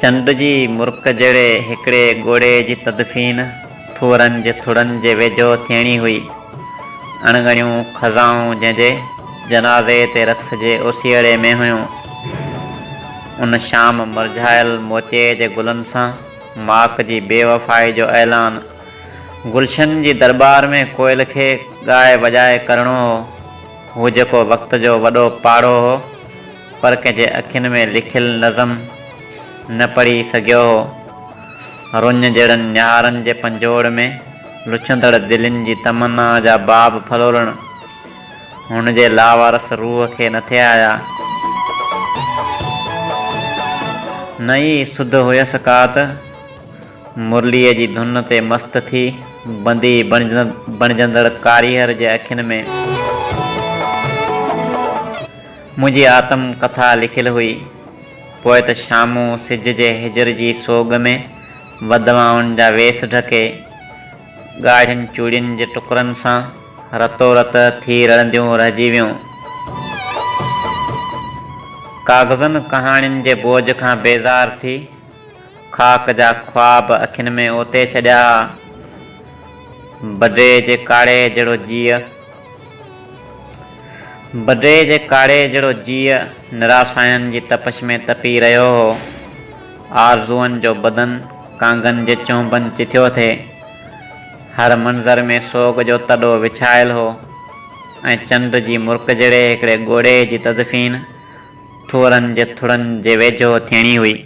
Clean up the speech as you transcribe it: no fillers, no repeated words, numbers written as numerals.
चंड जी मुर्क जड़े हिकड़े गोड़े जी तदफीन थोरन जे थुड़न जे वेझो थियणी हुई। अणगणियूं खज़ाऊं जंहिंजे जनाज़े ते रक़्स जे ओसीअड़े में हुयूं। उन शाम मुरझायल मोतीअ जे गुलनि सां माक जी बेवफ़ाई जो ऐलान गुलशन जी दरबार में कोयल खे ॻाए वॼाए करणो हो। हू जेको वक़्त जो वॾो पाड़ो हो, पर कंहिंजे अखियुनि में लिखियल नज़म न पढ़ी सघियो हो। रुञ जहिड़नि निहारनि जे पंजोड़ में लुछंदड़ दिलनि जी तमन्ना जा बाब फलोरण हुन जे लावारस रूह खे न थिया आया। न ई सुध हुयसि का त मुरलीअ जी धुन ते मस्त थी बंदी बणजंदड़ कारीगर जे अखियुनि में मुंहिंजी आत्म कथा लिखियल हुई। पोइ त शामूं सिज जे हिजर जी सोग में वधवाउनि जा वेस ढके ॻाढ़ियुनि चूड़ियुनि जे टुकरनि सां रतो रत थी रड़ंदियूं रहिजी वियूं। काग़ज़नि कहाणियुनि जे बोझ खां बेज़ार थी ख़ाक जा ख्वाब अखियुनि में ओते छॾिया। बडे जे काड़े जहिड़ो जीअ निराशाउनि जी तपश में तपी रहियो हो। आरज़ूअनि जो बदन कांगनि जे चुंबनि चिथियो थे। हर मंज़र में सोग जो तॾो विछायल हो ऐं चंड जी मुर्क जहिड़े हिकिड़े गोड़े जी तदफीन थोरनि जे थुड़नि जे वेझो थियणी हुई।